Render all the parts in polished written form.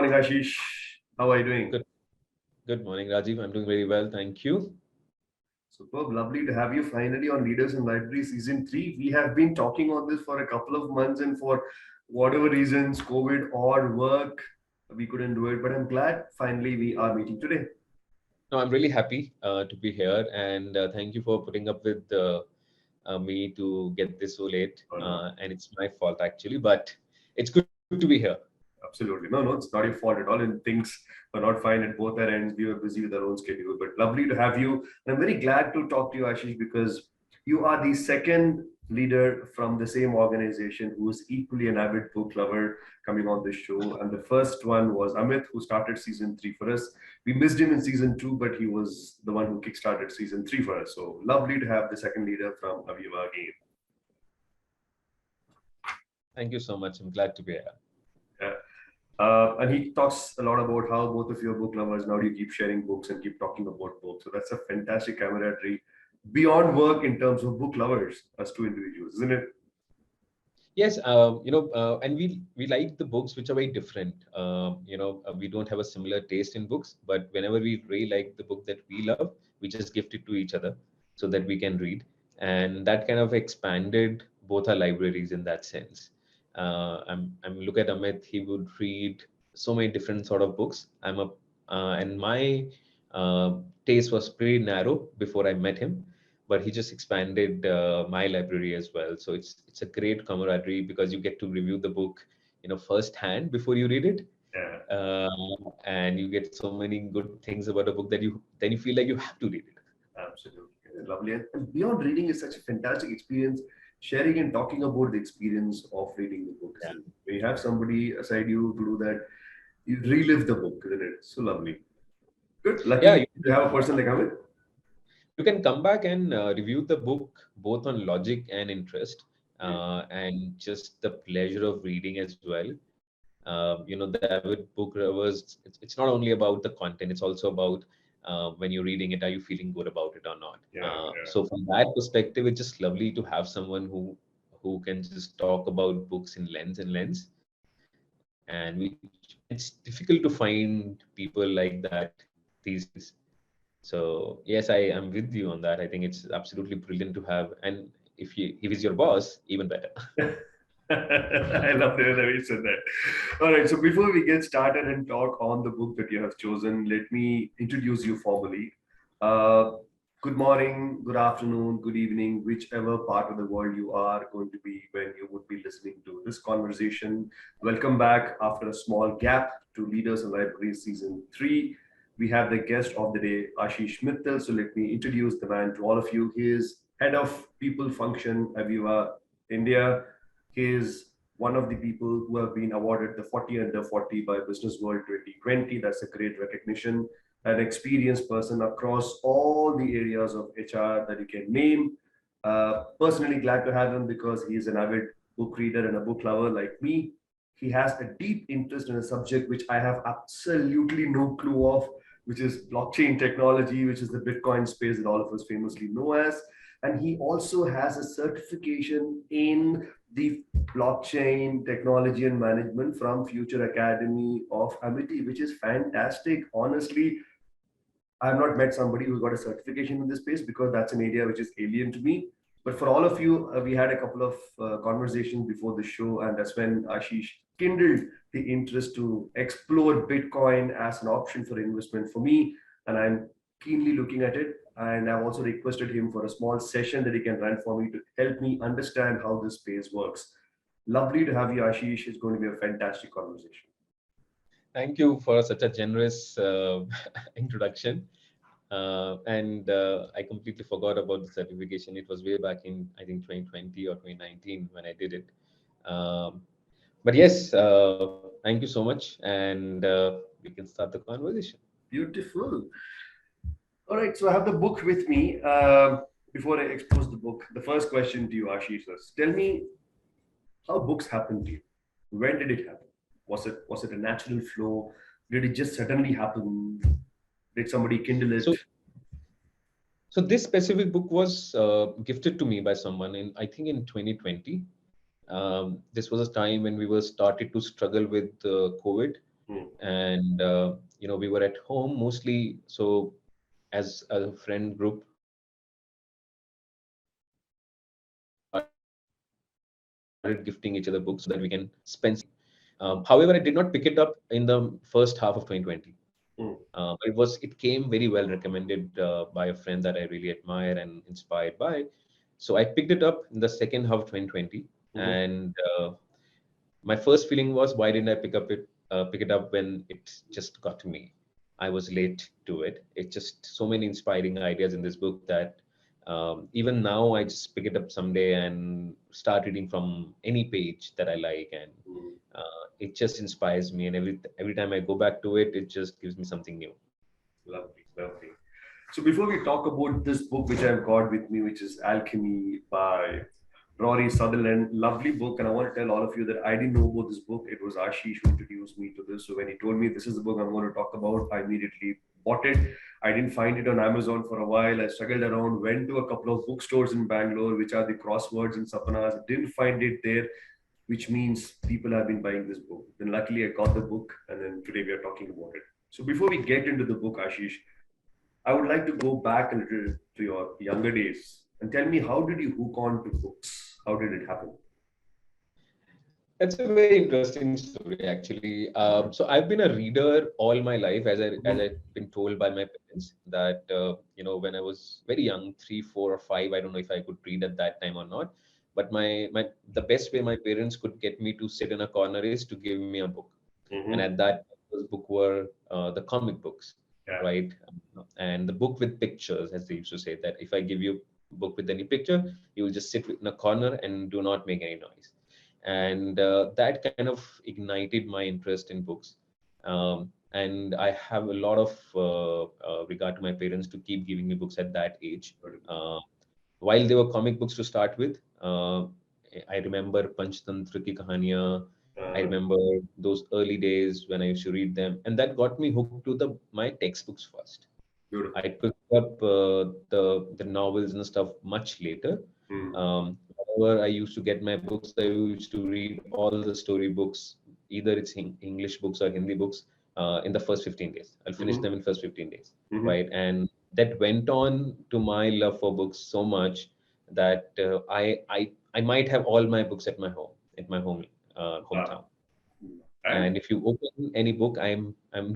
morning, Ashish. How are you doing? Good, good morning, Rajiv. I'm doing very well, thank you. Superb. Lovely to have you finally on Leaders in Library Season 3. We have been talking on this for a couple of months, and for whatever reasons, COVID or work, we couldn't do it. But I'm glad finally we are meeting today. No, I'm really happy to be here, and thank you for putting up with me to get this so late. Or not? And it's my fault actually, but it's good to be here. Absolutely. No, it's not your fault at all. And things were not fine at both our ends. We were busy with our own schedule, but lovely to have you. And I'm very glad to talk to you, Ashish, because you are the second leader from the same organization who is equally an avid book lover coming on this show. And the first one was Amit, who started season 3 for us. We missed him in season 2, but he was the one who kickstarted season 3 for us. So lovely to have the second leader from AVIVA again. Thank you so much. I'm glad to be here. Yeah. And he talks a lot about how both of you are book lovers. Now you keep sharing books and keep talking about books. So that's a fantastic camaraderie beyond work in terms of book lovers as two individuals, isn't it? Yes, and we like the books which are very different. We don't have a similar taste in books, but whenever we really like the book that we love, we just gift it to each other so that we can read, and that kind of expanded both our libraries in that sense. I'm look at Amit; he would read so many different sort of books. And my taste was pretty narrow before I met him, but he just expanded my library as well. So it's a great camaraderie because you get to review the book, firsthand before you read it, Yeah, and you get so many good things about a book that you feel like you have to read it. absolutely. Lovely. And beyond reading is such a fantastic experience. Sharing and talking about the experience of reading the book. Yeah, Isn't it? When you have somebody aside you to do that, you relive the book, isn't it? So lovely. Good. yeah. Lucky to have a person like Amit. You can come back and review the book both on logic and interest, Yeah. and just the pleasure of reading as well. The avid book lovers, it's not only about the content, it's also about when you're reading it, are you feeling good about it or not? Yeah. So from that perspective, it's just lovely to have someone who can just talk about books in lens, and it's difficult to find people like that these days. So yes, I am with you on that. I think it's absolutely brilliant to have, and if he's your boss, even better. Yeah. I love the way you said that. All right, so before we get started and talk on the book that you have chosen, let me introduce you formally. Uh, Good morning, good afternoon, good evening, whichever part of the world you are going to be when you would be listening to this conversation. Welcome back after a small gap to Leaders in Library Season 3. We have the guest of the day, Ashish Mittal. So let me introduce the man to all of you. He is Head of People Function, Aviva India. He is one of the people who have been awarded the 40 under 40 by Business World 2020. That's a great recognition. An experienced person across all the areas of HR that you can name. Personally glad to have him because he's an avid book reader and a book lover like me. He has a deep interest in a subject which I have absolutely no clue of, which is blockchain technology, which is the Bitcoin space that all of us famously know as. And he also has a certification in the blockchain technology and management from Future Academy of Amity, which is fantastic. Honestly, I've not met somebody who's got a certification in this space because that's an area which is alien to me. But for all of you, we had a couple of conversations before the show, and that's when Ashish kindled the interest to explore Bitcoin as an option for investment for me. And I'm keenly looking at it. And I've also requested him for a small session that he can run for me to help me understand how this space works. Lovely to have you, Ashish. It's going to be a fantastic conversation. Thank you for such a generous introduction. And I completely forgot about the certification. It was way back in, I think, 2020 or 2019 when I did it. Um, but yes, thank you so much. And we can start the conversation. Beautiful. All right, so I have the book with me. Before I expose the book, the first question to you, Ashish, is tell me how books happen to you. When did it happen? Was it a natural flow? Did it just suddenly happen? Did somebody kindle it? So, so this specific book was gifted to me by someone in, I think, in 2020. This was a time when we were started to struggle with COVID. Mm. And we were at home mostly. So as a friend group, we started gifting each other books so that we can spend some time together. However, I did not pick it up in the first half of 2020. Mm. It came very well recommended by a friend that I really admire and inspired by. So I picked it up in the second half of 2020, Mhm. and my first feeling was, why didn't I pick it up when it just got to me? I was late to it. It's just so many inspiring ideas in this book that even now I just pick it up someday and start reading from any page that I like, and Mm. it just inspires me. And every time I go back to it, it just gives me something new. Lovely, lovely. So before we talk about this book, which I've got with me, which is Alchemy by Rory Sutherland, lovely book. And I want to tell all of you that I didn't know about this book. It was Ashish who introduced me to this. So when he told me this is the book I'm going to talk about, I immediately bought it. I didn't find it on Amazon for a while. I struggled around, went to a couple of bookstores in Bangalore, which are the Crosswords and Sapanas. Didn't find it there, which means people have been buying this book. Then luckily I got the book, and then today we are talking about it. So before we get into the book, Ashish, I would like to go back a little to your younger days and tell me, how did you hook on to books? How did it happen? It's a very interesting story, actually. So I've been a reader all my life, as I've Mhm. been told by my parents that when I was very young, 3, 4, or 5, I don't know if I could read at that time or not, but my the best way my parents could get me to sit in a corner is to give me a book, and Mm-hmm. at that time, those book were the comic books, Yeah. right? And the book with pictures, as they used to say, that if I give you a book with any picture, you will just sit in a corner and do not make any noise. And that kind of ignited my interest in books. And I have a lot of regard to my parents to keep giving me books at that age. Uh, while they were comic books to start with, I remember Panchtantra ki Kahaniyan. I Uh, remember those early days when I used to read them, and that got me hooked to the my textbooks first. I Beautiful. picked up the novels and stuff much later. Mm. Whenever I used to get my books, I used to read all the storybooks, either it's English books or Hindi books, in the first 15 days. I'll finish them Mm-hmm. in first 15 days, Mm-hmm. right? And that went on to my love for books so much that I might have all my books at my Ah. hometown. And And if you open any book, I'm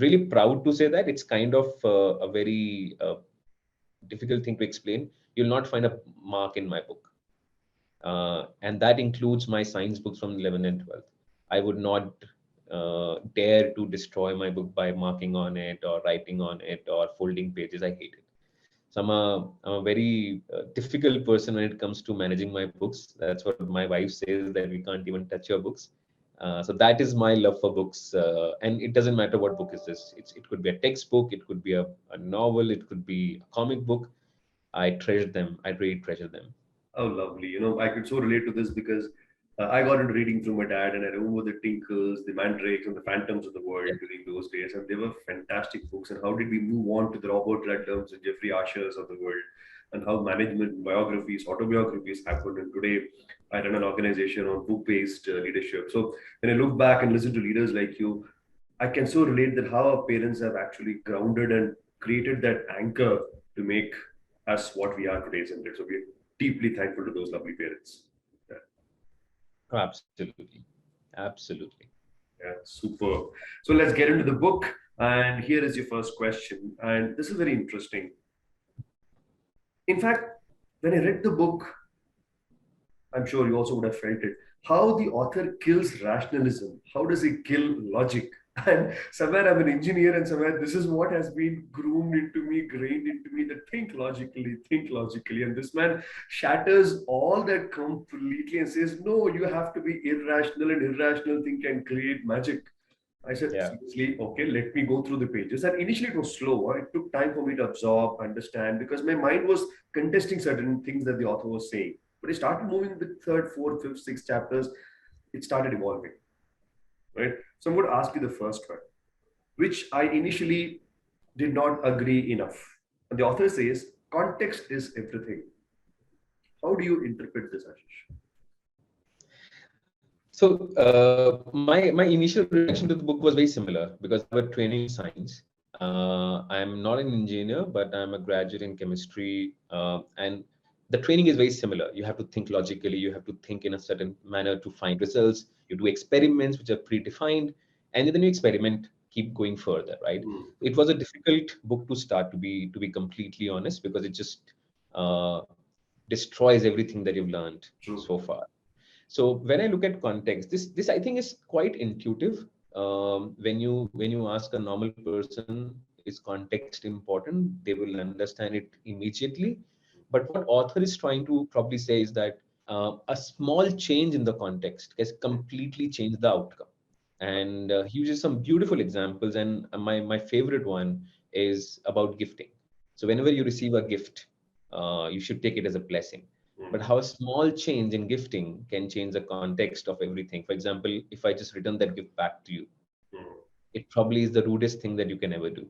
really proud to say that it's kind of a very difficult thing to explain. You'll not find a mark in my book, and that includes my science books from 11th and 12th. I would not dare to destroy my book by marking on it or writing on it or folding pages. I hate it. So I'm a very difficult person when it comes to managing my books. That's what my wife says, that we can't even touch your books. So that is my love for books, and it doesn't matter what book is this. It could be a textbook, it could be a novel, it could be a comic book. I treasure them. I really treasure them. oh, lovely. I could so relate to this because I got into reading through my dad, and I remember the Tinkles, the Mandrakes, and the Phantoms of the World Yeah, during those days, and they were fantastic books. And how did we move on to the Robert Ludlums and Jeffrey Archers of the world, and how management biographies, autobiographies happened. And today, I run an organization on book-based leadership. So when I look back and listen to leaders like you, I can so relate that how our parents have actually grounded and created that anchor to make us what we are today, isn't it? So we're deeply thankful to those lovely parents. Yeah, absolutely, absolutely. yeah, super. So let's get into the book. And here is your first question. And this is very interesting. In fact, when I read the book, I'm sure you also would have felt it. How the author kills rationalism. How does he kill logic? And somewhere I'm an engineer, and somewhere this is what has been groomed into me, grained into me that think logically, think logically. And this man shatters all that completely and says, no, you have to be irrational, and irrational thing can create magic. I said, Yeah. seriously, okay, let me go through the pages. And initially it was slow. It took time for me to absorb, understand, because my mind was contesting certain things that the author was saying. But I started moving with third, fourth, fifth, sixth chapters. It started evolving, right? So I'm going to ask you the first one, which I initially did not agree enough. And the author says, context is everything. How do you interpret this, Ashish? My initial reaction to the book was very similar because I have a training in science. I'm not an engineer, but I'm a graduate in chemistry, and the training is very similar. You have to think logically, you have to think in a certain manner to find results. You do experiments which are predefined, and then you experiment, keep going further, right? Mm. It was a difficult book to start, to be completely honest, because it just uh, destroys everything that you've learned True. so far. So when I look at context, this I think is quite intuitive. When you ask a normal person, is context important? They will understand it immediately. But what author is trying to probably say is that a small change in the context can completely change the outcome. And he uses some beautiful examples. And my favorite one is about gifting. So whenever you receive a gift, you should take it as a blessing, but Mm. how a small change in gifting can change the context of everything. For example, if I just return that gift back to you, Mm. it probably is the rudest thing that you can ever do,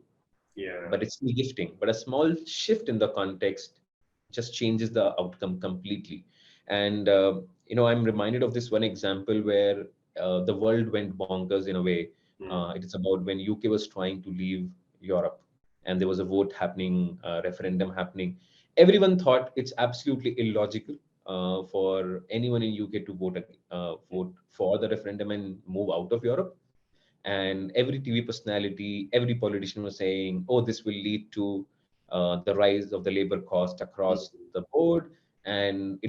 Yeah. but it's still gifting. But a small shift in the context just changes the outcome completely. And I'm reminded of this one example where the world went bonkers in a way. Mm. It is about when UK was trying to leave Europe, and there was a vote happening, a referendum happening. Everyone thought it's absolutely illogical for anyone in UK to vote for the referendum and move out of Europe. And every TV personality, every politician was saying, "Oh, this will lead to the rise of the labor cost across Mm. the board," and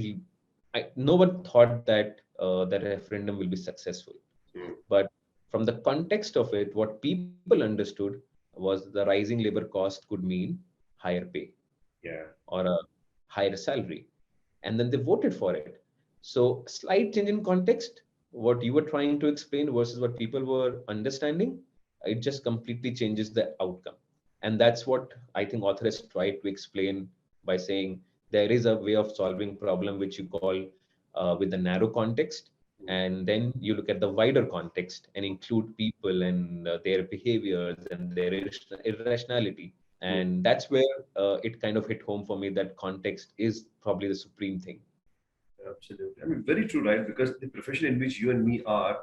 no one thought that the referendum will be successful. Mm. But from the context of it, what people understood was the rising labor cost could mean higher pay Yeah. or a higher salary, and then they voted for it. So, slight change in context, what you were trying to explain versus what people were understanding, it just completely changes the outcome. And that's what I think author has tried to explain by saying there is a way of solving problem which you call with the narrow context, Mm. and then you look at the wider context and include people and their behaviors and their irrationality. Mm. And that's where it kind of hit home for me that context is probably the supreme thing. Absolutely. I mean, very true, right? Because the profession in which you and me are,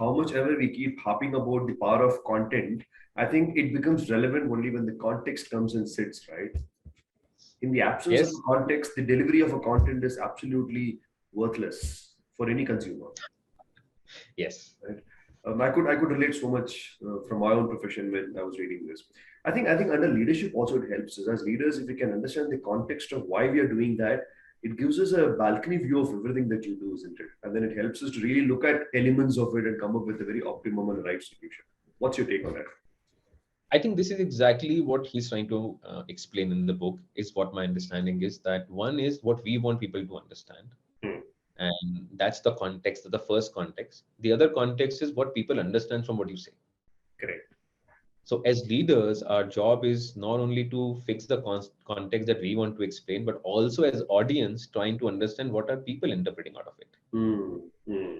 how much ever we keep harping about the power of content, I think it becomes relevant only when the context comes and sits, right? In the absence of Yes. a context, the delivery of a content is absolutely worthless for any consumer, Yes. right? I could relate so much from my own profession when I was reading this. I think under leadership also it helps us as leaders if we can understand the context of why we are doing that. It gives us a balcony view of everything that you do, isn't it? And then it helps us to really look at elements of it and come up with a very optimum and right solution. What's your take on that? I think this is exactly what he's trying to explain in the book, is what my understanding is that one is what we want people to understand. Hmm. And that's the context, the first context. The other context is what people understand from what you say. Correct. So, as leaders, our job is not only to fix the context that we want to explain, but also as audience trying to understand what are people interpreting out of it, Hmm. Hmm.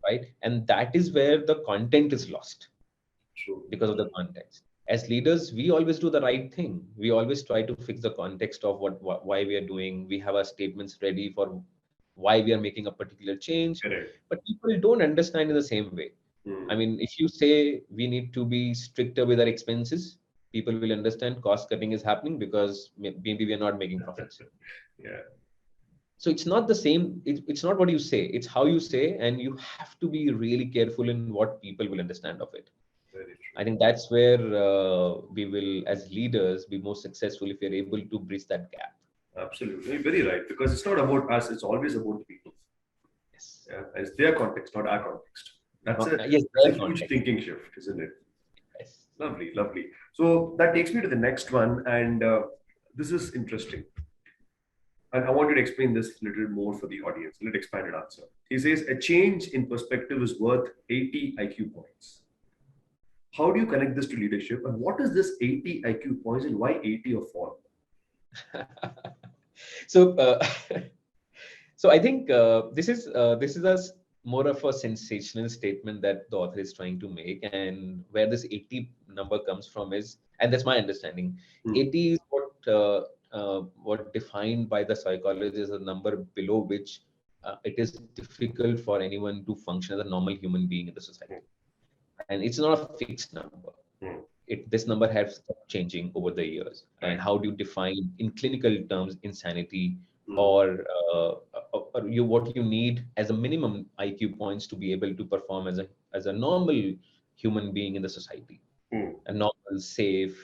right? And that is where the content is lost True. because of the context. As leaders, we always do the right thing. We always try to fix the context of why we are doing. We have our statements ready for why we are making a particular change, Correct. but people don't understand in the same way. I Hmm. mean, if you say we need to be stricter with our expenses, people will understand cost cutting is happening because maybe we are not making profits. Yeah. So it's not the same. It's not what you say. It's how you say, and you have to be really careful in what people will understand of it. Very I true. think that's where we will, as leaders, be most successful if we're able to bridge that gap. Absolutely. Very right. Because it's not about us, it's always about the people. Yes. Yeah. It's their context, not our context. Yes, That's a their huge context. thinking shift, isn't it? Yes. Lovely, lovely. So that takes me to the next one, and this is interesting. And I want you to explain this a little more for the audience. Let expanded answer. He says a change in perspective is worth 80 IQ points. How do you connect this to leadership? And what is this 80 IQ points and why 80 of all? So, so I think this is more of a sensational statement that the author is trying to make, and where this 80 number comes from is, and that's my understanding, Hmm. 80 is what defined by the psychology is a number below which it is difficult for anyone to function as a normal human being in the society. And it's not a fixed number. This number has kept changing over the years. And Right. how do you define in clinical terms insanity, Mm. or, what you need as a minimum IQ points to be able to perform as a normal human being in the society, Mm. a normal, safe,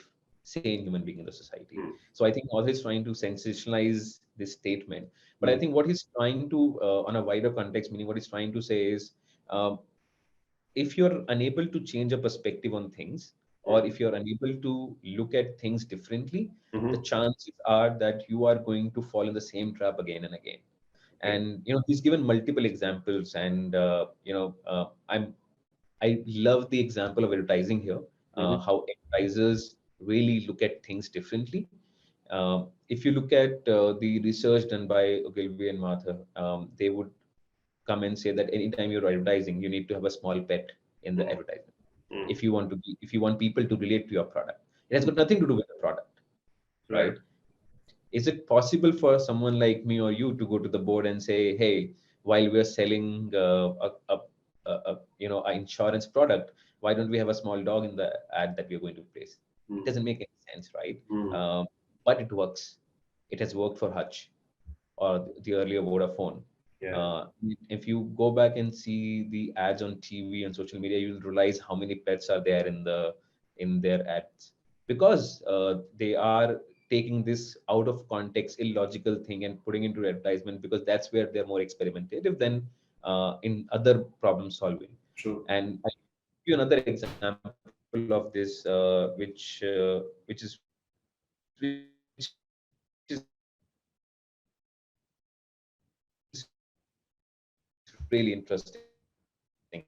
sane human being in the society. Mm. So I think author is trying to sensationalize this statement, but I Mm. think what he's trying to, on a wider context, meaning what he's trying to say is, um, if you're unable to change a perspective on things, or Mm. if you're unable to look at things differently, the Mhm. chances are that you are going to fall in the same trap again and again. Okay. And he's given multiple examples, and I love the example of advertising here, Mhm. how advertisers really look at things differently. If you look at the research done by Ogilvy and Mather, they would come and say that anytime you're advertising, you need to have a small pet in the Mm. advertisement. Mm. If you want people to relate to your product, it has Mm. got nothing to do with the product, Right. right? Is it possible for someone like me or you to go to the board and say, hey, while we're selling an insurance product, why don't we have a small dog in the ad that we're going to place? It Mm. doesn't make any sense, right? Mm. But it works. It has worked for Hutch, or the earlier Vodafone. Yeah. Uh, if you go back and see the ads on TV and social media, you'll realize how many pets are there in their ads, because they are taking this out of context, illogical thing and putting into advertisement, because that's where they're more experimentative than in other problem solving. True. And I'll give you another example of this, which is really interesting. When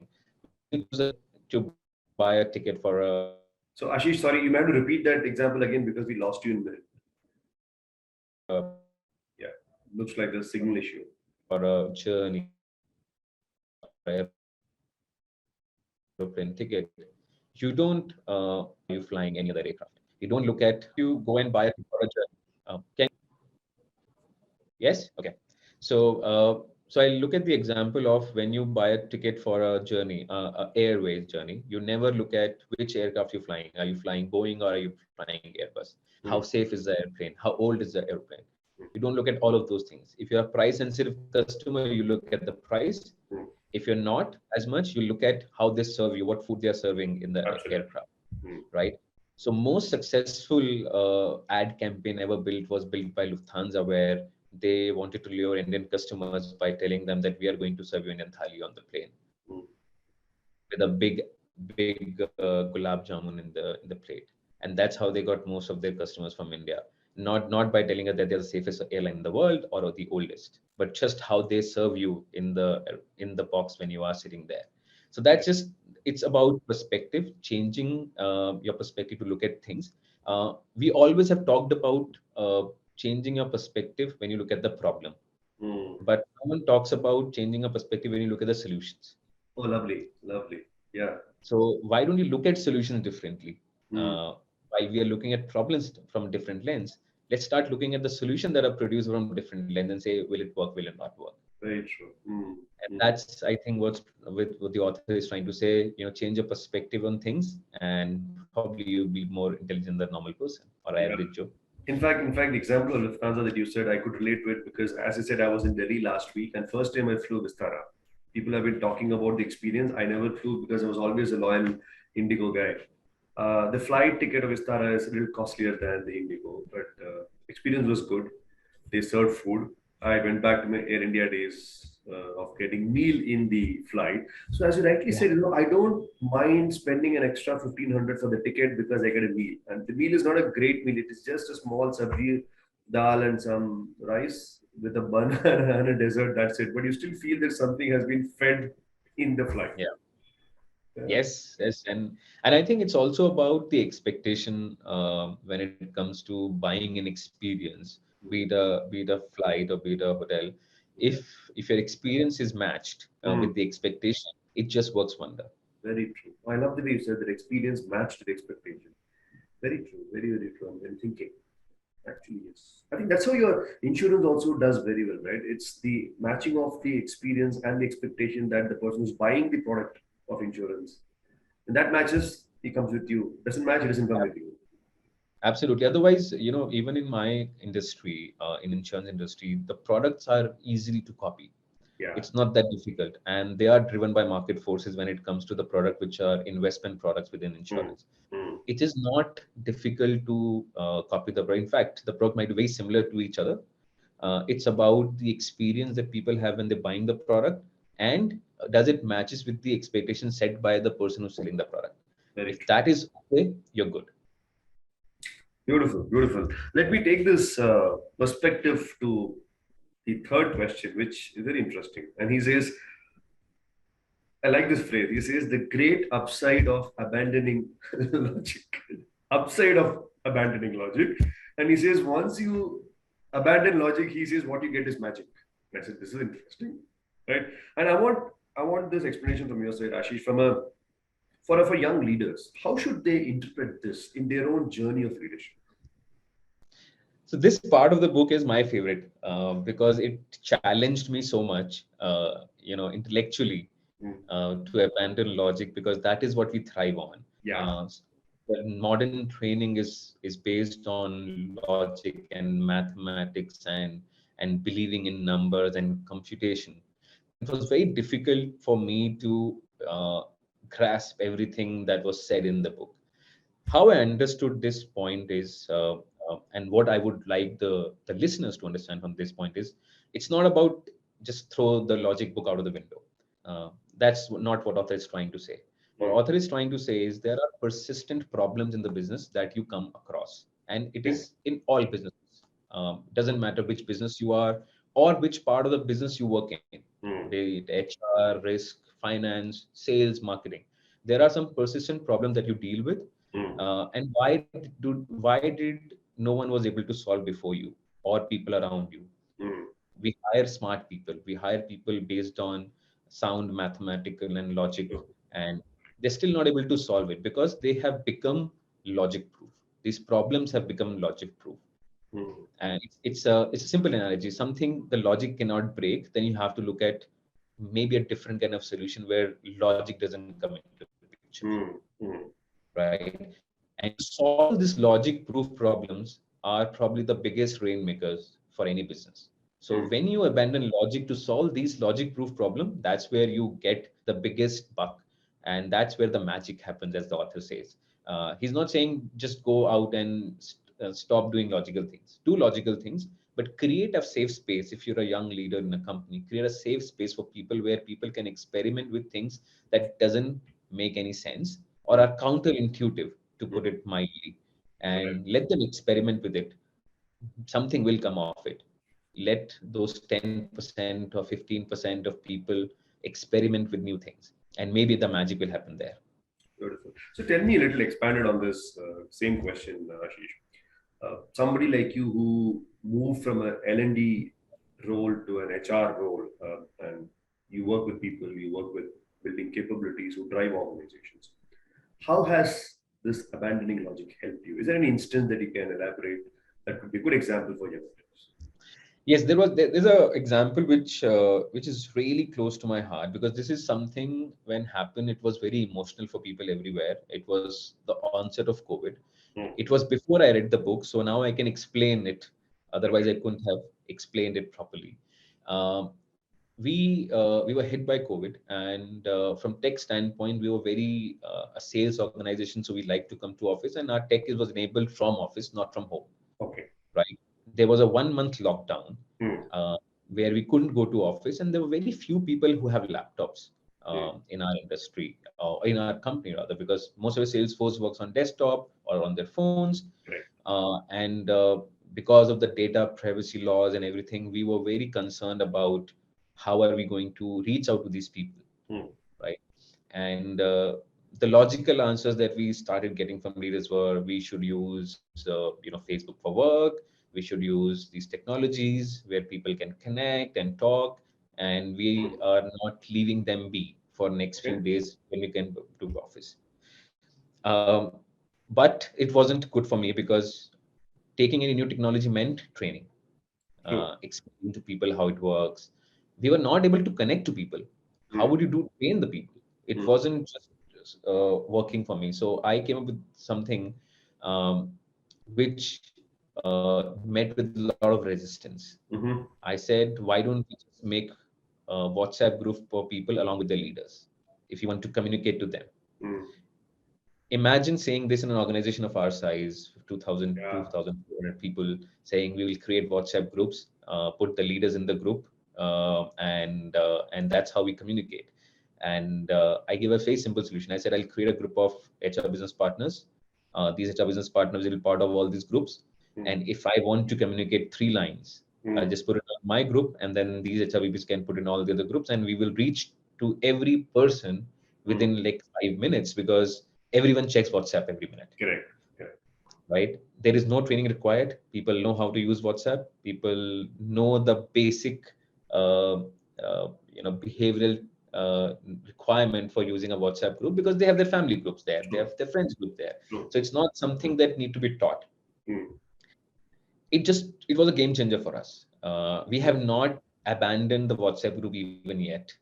you use a to buy a ticket for a journey to buy a ticket for a So Ashish, sorry, you might have to repeat that example again because we lost you in the. Yeah. Looks like there's a signal issue. journey or aeroplane ticket, you don't you flying any other aircraft. You don't look at you go and buy a ticket for a journey. Yes? Okay. So I look at the example of when you buy a ticket for a journey, a airways journey, you never look at which aircraft you're flying. Are you flying Boeing or are you flying Airbus? How Mm. safe is the airplane? How old is the airplane? You don't look at all of those things. If you're a price sensitive customer, you look at the price. If Mm. you're not as much, you look at how they serve you, what food they are serving in the Absolutely. aircraft, Mm. right? So most successful ad campaign ever built was built by Lufthansa, where they wanted to lure Indian customers by telling them that we are going to serve you Indian thali on the plane Mm. with a big gulab jamun in the plate, and that's how they got most of their customers from India. Not by telling us that they're the safest airline in the world or the oldest, but just how they serve you in the box when you are sitting there. So that's just it's about perspective, changing your perspective to look at things. We always have talked about changing your perspective when you look at the problem, Mm. but no one talks about changing a perspective when you look at the solutions. Oh, lovely. Lovely. Yeah. So why don't you look at solutions differently? Mm. Uh, while we are looking at problems from different lens, let's start looking at the solution that are produced from different lens and say, will it work? Will it not work? Very true. Mm. And Mm. that's, I think, what the author is trying to say. Change your perspective on things, and probably you'll be more intelligent than a normal person or average Yeah. Joe. In fact, the example of Lufthansa that you said, I could relate to it because, as I said, I was in Delhi last week, and first time I flew Vistara. People have been talking about the experience. I never flew because I was always a loyal Indigo guy. The flight ticket of Vistara is a little costlier than the Indigo, but experience was good. They served food. I went back to my Air India days of getting meal in the flight. So as you rightly Yeah. said, I don't mind spending an extra 1,500 for the ticket because I get a meal. And the meal is not a great meal. It is just a small sabji, dal and some rice with a bun and a dessert. That's it. But you still feel that something has been fed in the flight. Yeah. Yeah. Yes, and I think it's also about the expectation when it comes to buying an experience, be it a flight or be it a hotel. If your experience is matched Hmm. with the expectation, it just works wonder. Very true. I love the way you said that experience matched the expectation. Very true. Very, very true. I'm thinking. Actually, yes. I think that's how your insurance also does very well, right? It's the matching of the experience and the expectation that the person who's buying the product of insurance, and that matches, he comes with you. Doesn't match, he doesn't come with you. Absolutely. Otherwise, even in my industry, in insurance industry, the products are easily to copy. Yeah. It's not that difficult, and they are driven by market forces when it comes to the product, which are investment products within Mm, insurance. mm, It is not difficult to copy the product. In fact, the product might be very similar to each other. It's about the experience that people have when they're buying the product, and does it matches with the expectation set by the person who's selling the product. very If true. that is okay, you're good. Beautiful, beautiful. Let me take this perspective to the third question, which is very interesting. And he says, I like this phrase. He says, the great upside of abandoning logic. Upside of abandoning logic. And he says, once you abandon logic, he says, what you get is magic. And I said, this is interesting. Right. And I want this explanation from your side, Ashish, for young leaders. How should they interpret this in their own journey of leadership? So this part of the book is my favorite because it challenged me so much, intellectually, Mm. to abandon logic, because that is what we thrive on. Yeah. Uh, the modern training is based on logic and mathematics and believing in numbers and computation. It was very difficult for me to grasp everything that was said in the book. How I understood this point is, and what I would like the listeners to understand from this point is, it's not about just throw the logic book out of the window. That's not what author is trying to say. What Mm. author is trying to say is there are persistent problems in the business that you come across, and it Okay. is in all businesses. Doesn't matter which business you are or which part of the business you work in, Mm. be it HR, risk, finance, sales, marketing. There are some persistent problems that you deal with, Mm. and why did no one was able to solve before you or people around you? Mm. We hire smart people. We hire people based on sound mathematical and logic, Sure. and they're still not able to solve it because they have become logic proof. These problems have become logic proof. Mm. And it's a simple analogy. Something the logic cannot break, then you have to look at maybe a different kind of solution where logic doesn't come into the picture, Mm. Mm. right? And to solve these logic proof problems are probably the biggest rainmakers for any business. So Mm. when you abandon logic to solve these logic proof problem, that's where you get the biggest buck. And that's where the magic happens, as the author says. He's not saying just go out and stop doing logical things. Do logical things, but create a safe space. If you're a young leader in a company, create a safe space for people where people can experiment with things that doesn't make any sense or Mm. are counterintuitive, to put Mm. it mildly, Right. and let them experiment with it. Something will come of it. Let those 10% or 15% of people experiment with new things, and maybe the magic will happen there. Beautiful. So tell me a little expanded on this same question, Ashish. Somebody like you who moved from an L&D role to an HR role, and you work with people, you work with building capabilities who drive organizations. How has this abandoning logic helped you? Is there any instance that you can elaborate that could be a good example for young leaders? Yes, there's a example which is really close to my heart, because this is something when happened, it was very emotional for people everywhere. It was the onset of COVID. Hmm. It was before I read the book, so now I can explain it. Otherwise, Okay. I couldn't have explained it properly. Um, we were hit by COVID, and from tech standpoint, we were very a sales organization, so we like to come to office, and our tech was enabled from office, not from home, Okay. right? There was a 1 month lockdown Hmm. uh, where we couldn't go to office, and there were very few people who have laptops Hmm. in our industry or in our company rather, because most of the sales force works on desktop or on their phones, Right. and because of the data privacy laws and everything, we were very concerned about how are we going to reach out to these people, Hmm. right? And the logical answers that we started getting from leaders were we should use Facebook for work, we should use these technologies where people can connect and talk, and we Hmm. are not leaving them be for next few Okay. days when we can go to office. um, but it wasn't good for me because taking any new technology meant training, True. explaining to people how it works. We were not able to connect to people. How Mm. would you do train the people? It Mm. wasn't just working for me. So I came up with something which met with a lot of resistance. Mm-hmm. I said, why don't we just make a WhatsApp group for people along with their leaders if you want to communicate to them? Mm. Imagine saying this in an organization of our size, 2000, Yeah. 2,400 people, saying we will create WhatsApp groups, put the leaders in the group, and that's how we communicate. And I give a very simple solution. I said I'll create a group of HR business partners. These HR business partners will be part of all these groups. Mm. And if I want to communicate 3 lines, I'll Mm. just put it on my group, and then these HR VPs can put in all the other groups, and we will reach to every person Mm. within like 5 minutes, because everyone checks WhatsApp every minute, Correct. Correct. right? There is no training required. People know how to use WhatsApp. People know the basic, uh, behavioral requirement for using a WhatsApp group, because they have their family groups there, they True. have their friends group there. True. So it's not something that need to be taught. Mm. It was a game changer for us. We Yeah. have not abandoned the WhatsApp group even yet.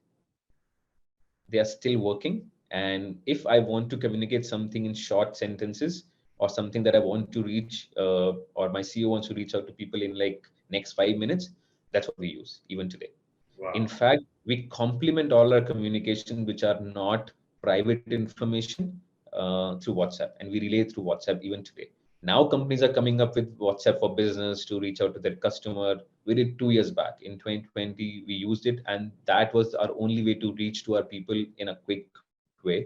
They are still working. And if I want to communicate something in short sentences, or something that I want to reach, or my CEO wants to reach out to people in like next 5 minutes, that's what we use even today. In Wow. fact, we complement all our communication which are not private information through WhatsApp, and we relay through WhatsApp even today. Now companies are coming up with WhatsApp for business to reach out to their customer. We did 2 years back. In 2020, we used it, and that was our only way to reach to our people in a quick way.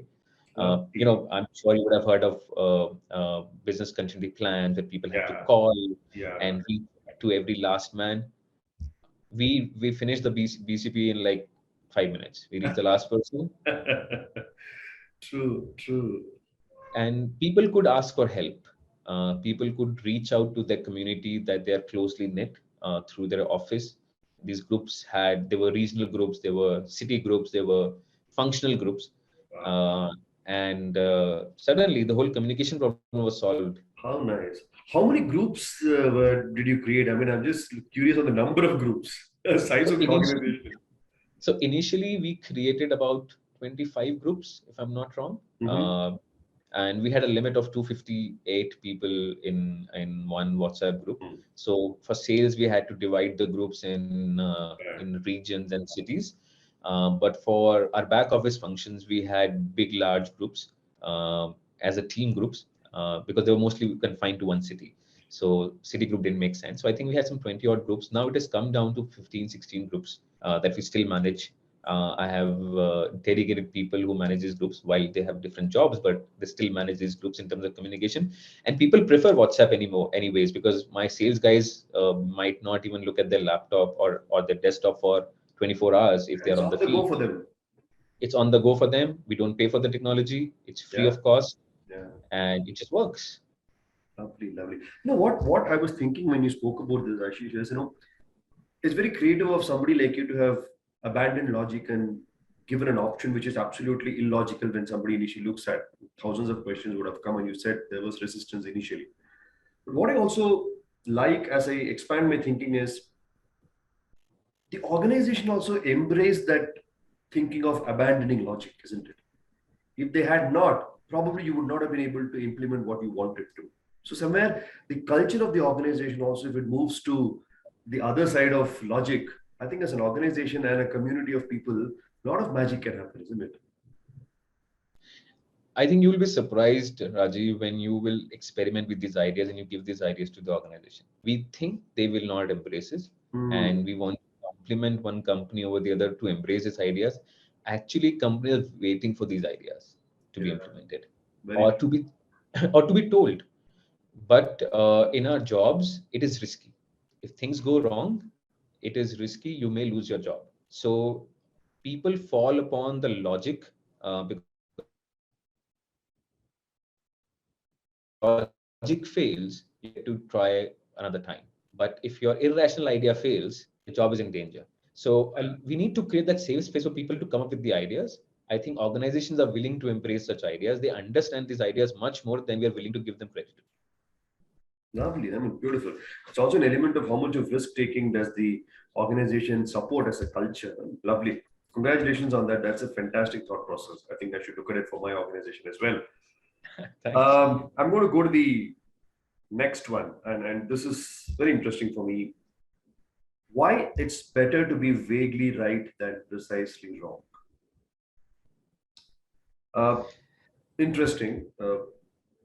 I'm Lovely. sure you would have heard of business continuity plans where people have to Yeah. call Yeah. and reach to every last man. We finished the BCP in like 5 minutes. We reached the last person, True. True. and people could ask for help. People could reach out to their community that they are closely knit through their office. These groups there were regional groups, there were city groups, there were functional groups, Wow. uh, and suddenly the whole communication problem was solved. How nice. How many groups did you create? I mean, I'm just curious on the number of groups, size So of the initially, organization. so initially we created about 25 groups, if I'm not wrong. Mm-hmm. And we had a limit of 258 people in one WhatsApp group. Mm. So for sales, we had to divide the groups Right. in regions and cities. But for our back office functions, we had big, large groups as a team groups because they were mostly confined to one city. So city group didn't make sense. So I think we had some 20 odd groups. Now it has come down to 15, 16 groups that we still manage. I have dedicated people who manage these groups while they have different jobs, but they still manage these groups in terms of communication. And people prefer WhatsApp anymore, anyways, because my sales guys might not even look at their laptop or their desktop for 24 hours if they It's are on on the the field. go for them. It's on the go for them. We don't pay for the technology. It's free Yeah. of cost, Yeah. and it just works. Lovely, lovely. You know what I was thinking when you spoke about this, Ashish, is it's very creative of somebody like you to have abandoned logic and given an option which is absolutely illogical when somebody initially looks at. Thousands of questions would have come, and you said there was resistance initially. But what I also like as I expand my thinking is the organization also embraced that thinking of abandoning logic, isn't it? If they had not, probably you would not have been able to implement what you wanted to. So somewhere the culture of the organization also, if it moves to the other side of logic, I think as an organization and a community of people, a lot of magic can happen, isn't it? I think you will be surprised, Rajiv, when you will experiment with these ideas and you give these ideas to the organization. We think they will not embrace it, Hmm. and we want to compliment one company over the other to embrace these ideas. Actually, companies are waiting for these ideas to be Yeah, implemented, very or true. to be or to be told. But in our jobs, it is risky. If things go wrong, it is risky. You may lose your job. So people fall upon the logic because if your logic fails, you get to try another time. But if your irrational idea fails, your job is in danger. So we need to create that safe space for people to come up with the ideas. I think organizations are willing to embrace such ideas. They understand these ideas much more than we are willing to give them credit. Lovely. I mean, beautiful. It's also an element of how much of risk taking does the organization support as a culture. Lovely. Congratulations on that. That's a fantastic thought process. I think I should look at it for my organization as well. Thanks. I'm going to go to the next one, and this is very interesting for me. Why it's better to be vaguely right than precisely wrong? Uh, Interesting.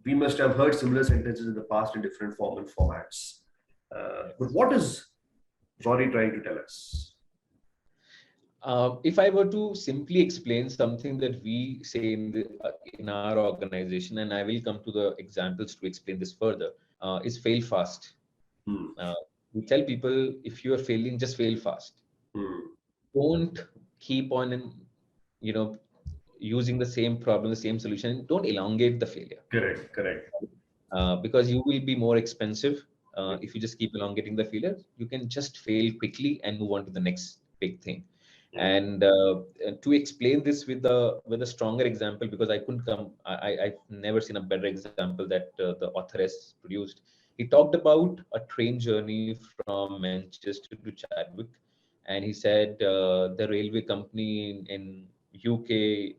We must have heard similar sentences in the past in different form and formats. But what is Rory trying to tell us? If I were to simply explain something that we say in our organization, and I will come to the examples to explain this further, is fail fast. Hmm. Uh, we tell people if you are failing, just fail fast. Hmm. Don't keep on and you know using the same problem, the same solution. Don't elongate the failure Correct, correct. because you will be more expensive Hmm. if you just keep elongating the failure. You can just fail quickly and move on to the next big thing. Hmm. And to explain this with a stronger example, because I couldn't come, I've never seen a better example that the author has produced. He talked about a train journey from Manchester to Chadwick, and he said the railway company in UK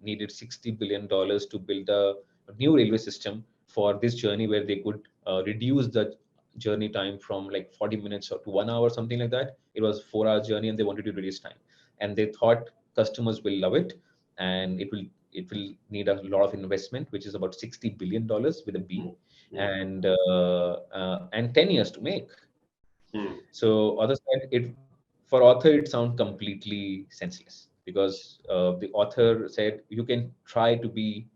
needed $60 billion to build a new railway system for this journey where they could reduce the journey time from like 40 minutes or to 1 hour, something like that. It was 4 hour journey and they wanted to reduce time. And they thought customers will love it and it will need a lot of investment, which is about $60 billion with a Hmm. B, Hmm. and 10 years to make. Hmm. So other side, it for author it sounds completely senseless because the author said you can try to be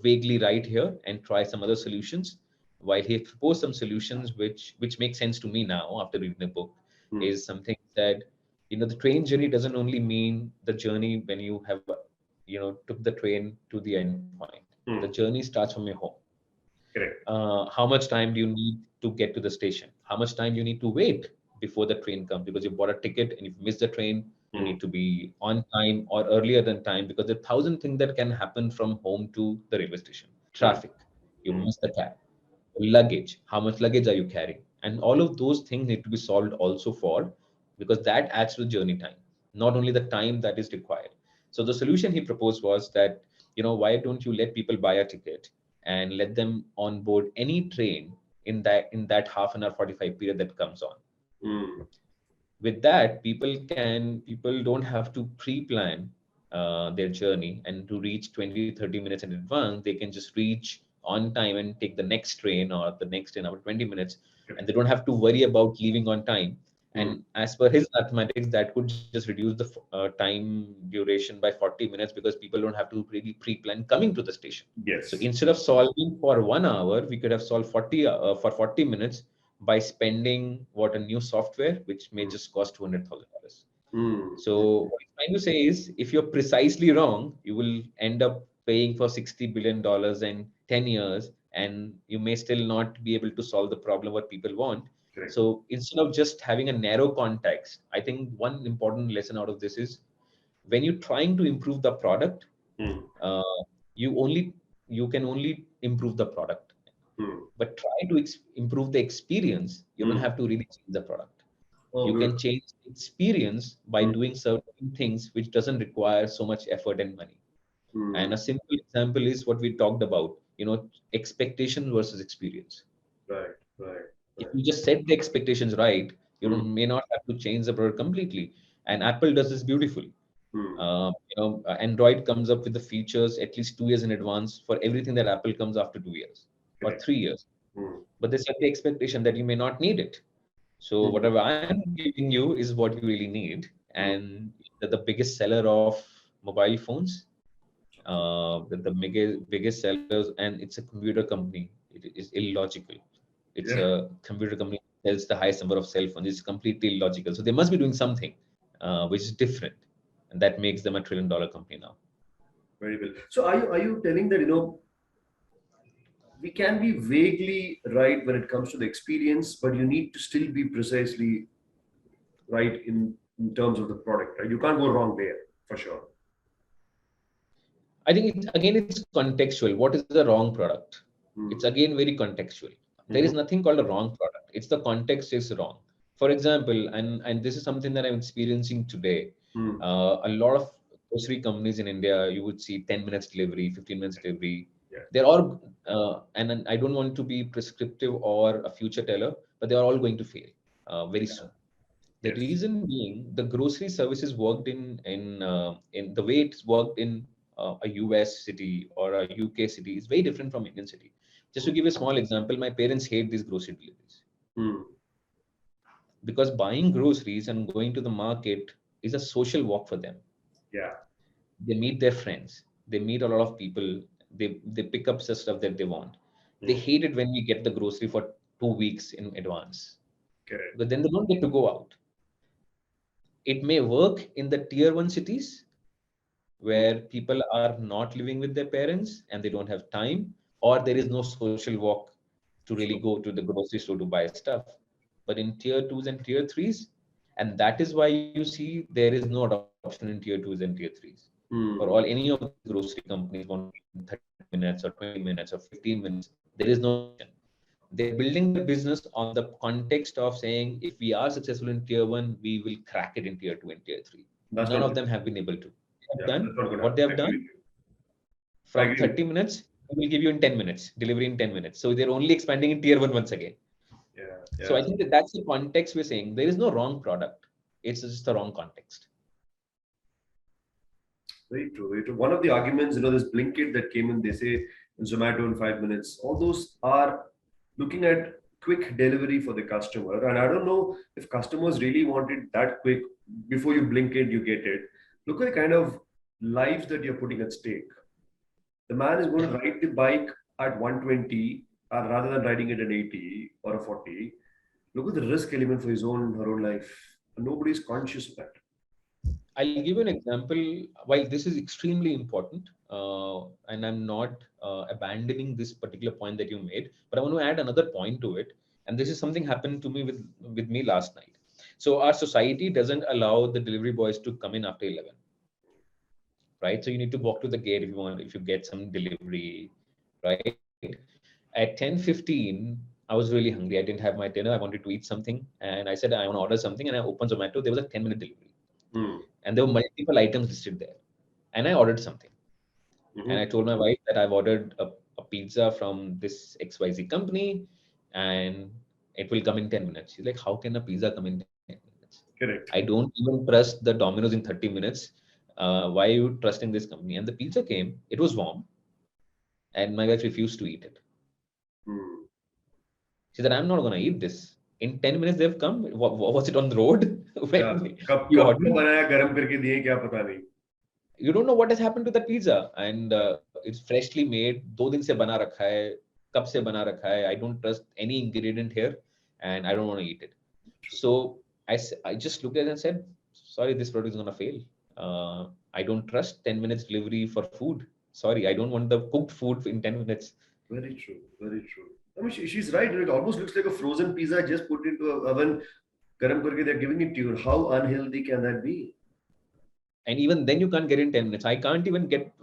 vaguely right here and try some other solutions. While he proposed some solutions which make sense to me now after reading the book, Hmm. is something that the train journey doesn't only mean the journey when you have took the train to the end point. The Hmm. journey starts from your home. Correct. How much time do you need to get to the station? How much time you need to wait before the train comes? Because you bought a ticket and if you miss the train, you Hmm. need to be on time or earlier than time because there are thousand things that can happen from home to the railway station. Hmm. Traffic, you Hmm. miss the cab, luggage, how much luggage are you carrying? And all of those things need to be solved also for because that adds to the journey time, not only the time that is required. So the solution he proposed was that, why don't you let people buy a ticket and let them on board any train in that half an hour 45 period that comes on. Hmm. With that, people don't have to pre-plan their journey and to reach 20-30 minutes in advance. They can just reach on time and take the next train or the next train about 20 minutes, and they Correct. don't have to worry about leaving on time. Hmm. And as per his mathematics, that could just reduce the time duration by 40 minutes because people don't have to really pre-plan coming to the station. So Yes. instead of solving for 1 hour, we could have solved 40 minutes by spending what a new software, which may Hmm. just cost $200,000. Hmm. Hmm. So what I'm trying to say is, if you're precisely wrong, you will end up paying for $60 billion in 10 years, and you may still not be able to solve the problem what people want. Correct. So instead of just having a narrow context, I think one important lesson out of this is when you're trying to improve the product, Hmm. uh, you can only improve the product, Hmm. but try to improve the experience. You don't Hmm. have to really change the product. Oh, You can beautiful. change experience by Hmm. doing certain things which doesn't require so much effort and money. Hmm. And a simple example is what we talked about, expectation versus experience. Right. Right. If Right. you just set the expectations right, you Hmm. don't may not have to change the product completely. And Apple does this beautifully. Hmm. Android comes up with the features at least 2 years in advance for everything that Apple comes after 2 years or Correct. 3 years. Hmm. But they set the expectation that you may not need it. So Hmm. whatever I'm giving you is what you really need. Hmm. And the biggest seller of mobile phones, the biggest sellers, and it's a computer company. It is illogical. It's Yeah. a computer company that sells the highest number of cell phones. It's completely illogical. So they must be doing something which is different, and that makes them a $1 trillion company now. Very well. So are you telling that we can be vaguely right when it comes to the experience, but you need to still be precisely right in terms of the product, right? You can't go wrong there for sure. I think it's contextual. What is the wrong product? It's Hmm. again very contextual. There Mm-hmm. is nothing called a wrong product. It's the context is wrong. For example, and this is something that I'm experiencing today. Mm. A lot of grocery companies in India, you would see 10 minutes delivery, 15 minutes delivery. Yeah. They're all and I don't want to be prescriptive or a future teller, but they are all going to fail very Yeah. soon. The Yes. reason being, the grocery services worked in the way it's worked in a US city or a UK city is very different from Indian city. Just to Mm. give you a small example, my parents hate these grocery deliveries Mm. because buying groceries and going to the market is a social walk for them. Yeah. They meet their friends, they meet a lot of people, they pick up the stuff that they want. They Mm. hate it when we get the grocery for 2 weeks in advance Correct. because then they don't get to go out. It may work in the tier one cities Mm. where people are not living with their parents and they don't have time, or there is no social walk to really True. go to the grocery store to buy stuff. But in tier twos and tier threes, and that is why you see there is no adoption in tier twos and tier threes. For all Mm. any of these grocery companies want to deliver in 30 minutes or 20 minutes or 15 minutes, there is no adoption. They're building their business on the context of saying, if we are successful in tier one, we will crack it in tier two and tier three. That's None not of good. them have been able to. They have Yeah, done that's not gonna what happen. they I have agree done with you. I from agree with 30 minutes, we will give you in 10 minutes, delivery in 10 minutes. So they're only expanding in tier one once again. you. Yeah. So Yeah. I think that that's the context we're saying. There is no wrong product. It's just the wrong context. Very true. Very true. One of the arguments, this Blinkit that came in, they say Zomato in 5 minutes. All those are looking at quick delivery for the customer. And I don't know if customers really want it that quick. Before you blink it, you get it. Look at the kind of lives that you're putting at stake. The man is going to ride the bike at 120 rather than riding it at 80 or a 40. Look at the risk element for his own her own life. And nobody's conscious of that. I'll give you an example. While this is extremely important, and I'm not abandoning this particular point that you made, but I want to add another point to it. And this is something happened to me with me last night. So our society doesn't allow the delivery boys to come in after 11, right? So you need to walk to the gate if you get some delivery, right? At 10:15, I was really hungry. I didn't have my dinner. I wanted to eat something, and I said I want to order something, and I opened Zomato. There was a 10-minute delivery, Hmm. and there were multiple items listed there. And I ordered something, and I Mhm. told my wife that I've ordered a pizza from this XYZ company, and it will come in 10 minutes. She's like, "How can a pizza come in 10 minutes? I Correct. don't even trust the Domino's in 30 minutes. Why are you trusting this company?" And the pizza came. It was warm, and my wife refused to eat it. Hmm. She said, "I'm not going to eat this." In 10 minutes, they've come. Was it on the road Yeah. when कब you कब का ordered? बनाया गरम करके दिए क्या पता नहीं. You don't know what has happened to that pizza. And it's freshly made. 2 दिन से बना रखा है. कब से बना रखा है. I don't trust any ingredient here, and I don't want to eat it. So I just looked at it and said, sorry, this product is going to fail. I don't trust 10 minutes delivery for food. Sorry, I don't want the cooked food in 10 minutes. Very true. Very true. I mean, she's right. It almost looks like a frozen pizza just put into a oven. गरम करके they're giving it to you. How unhealthy can that be? And even then, you can't get in 10 minutes. I can't even get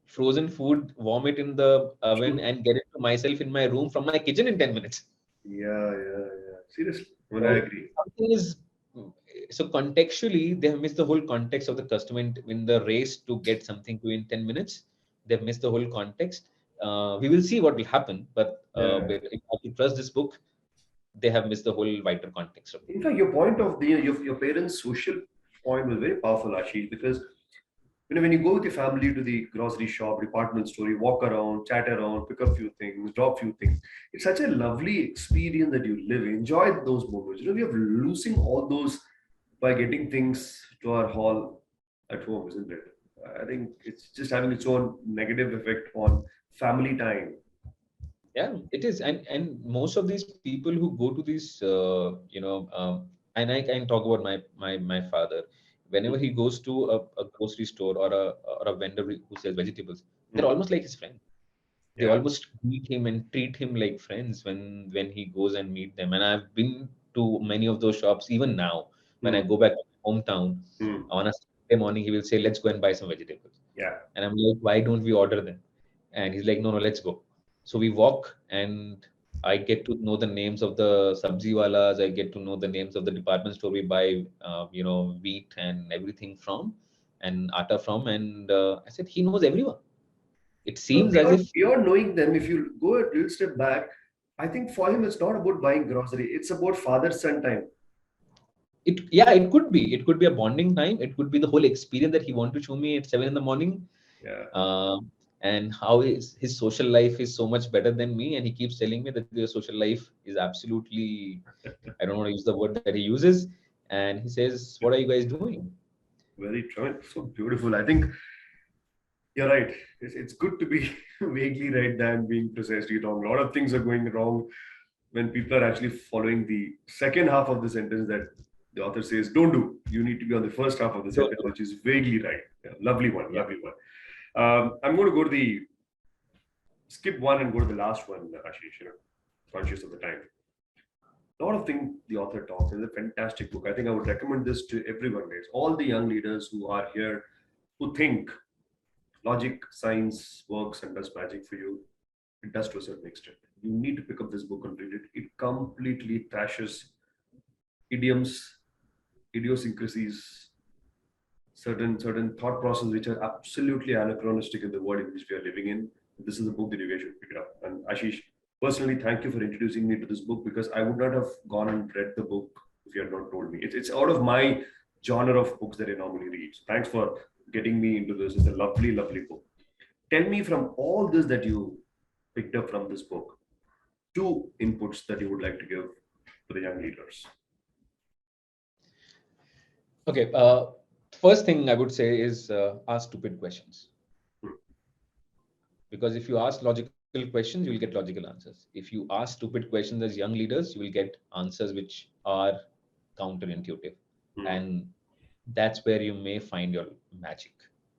frozen food, warm it in the oven, True. and get it to myself in my room from my kitchen in 10 minutes. Yeah, yeah, yeah. Seriously. I mean, I So agree. something is so contextually, they have missed the whole context of the customer in the race to get something to in 10 minutes. They've missed the whole context. We will see what will happen, Yeah. but if I have to trust this book, they have missed the whole wider context of the In book. fact, your point of your parents' social point was very powerful, Ashish, because when you go with your family to the grocery shop, department store, you walk around, chat around, pick up few things, drop few things. It's such a lovely experience that you live. Enjoy those moments. We are losing all those by getting things to our hall at home, isn't it? I think it's just having its own negative effect on family time. Yeah, it is, and most of these people who go to these, and I can talk about my father. Whenever he goes to a grocery store or a vendor who sells vegetables, they're Mhm. almost like his friend. They Yeah. almost meet him and treat him like friends when he goes and meet them. And I've been to many of those shops even now. When I Hmm. go back to my hometown Hmm. on a Saturday morning, he will say, "Let's go and buy some vegetables." Yeah. And I'm like, "Why don't we order them?" And he's like, "No, no, let's go." So we walk, and I get to know the names of the sabzi walas. I get to know the names of the department store we buy, wheat and everything from, and atta from. And I said, he knows everyone. It No, seems as if beyond knowing them, if you go a little step back, I think for him it's not about buying grocery. It's about father-son time. it could be. It could be a bonding time. It could be the whole experience that he want to show me at 7 in the morning. Yeah. And how his social life is so much better than me. And he keeps telling me that your social life is absolutely, I don't want to use the word that he uses. And he says, what are you guys doing? Very true. So beautiful. I think you're right. It's good to be vaguely right than being precisely wrong. A lot of things are going wrong when people are actually following the second half of the sentence that the author says, don't do. You need to be on the first half of the Don't sentence, do. which is vaguely right. Yeah, lovely one, Yeah. lovely one. I'm going to go to the skip one and go to the last one, Ashish, conscious of the time. A lot of things the author talks. It's a fantastic book. I think I would recommend this to everyone, guys. All the young leaders who are here who think logic, science works and does magic for you. It does to a certain extent. You need to pick up this book and read it. It completely trashes idioms, idiosyncrasies, certain thought processes which are absolutely anachronistic in the world in which we are living in. This is a book that you guys should pick it up. And Ashish, personally, thank you for introducing me to this book because I would not have gone and read the book if you had not told me. It's out of my genre of books that I normally read. So thanks for getting me into this. It's a lovely, lovely book. Tell me from all this that you picked up from this book, two inputs that you would like to give to the young leaders. Okay. First thing I would say is ask stupid questions. Because if you ask logical questions, you will get logical answers. If you ask stupid questions as young leaders, you will get answers which are counterintuitive. Hmm. And that's where you may find your magic.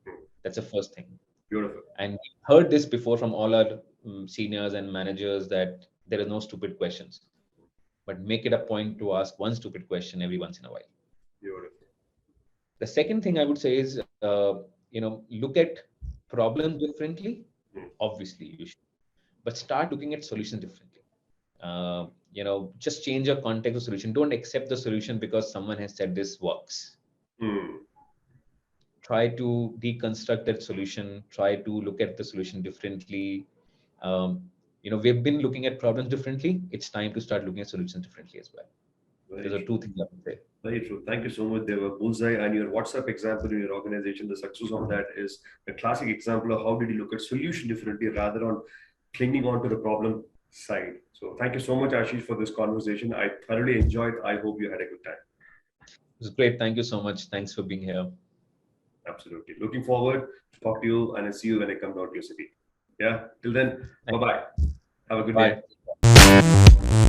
Hmm. That's the first thing. Beautiful. And we heard this before from all our seniors and managers that there are no stupid questions. But make it a point to ask one stupid question every once in a while. Beautiful. The second thing I would say is, look at problems differently. Hmm. Obviously, you should, but start looking at solutions differently. Just change your context of solution. Don't accept the solution because someone has said this works. Hmm. Try to deconstruct that solution. Try to look at the solution differently. We've been looking at problems differently. It's time to start looking at solutions differently as well. Very Those are true. two things I would say. Very true. Thank you so much. They were bullseye. And your WhatsApp example in your organization, the success of that is a classic example of how did you look at solution differently rather on clinging on to the problem side. So thank you so much, Ashish, for this conversation. I thoroughly enjoyed. I hope you had a good time. It was great. Thank you so much. Thanks for being here. Absolutely. Looking forward to talk to you and I see you when I come down to your city. Yeah. Till then, bye Thank you. bye. Have a good day. Bye.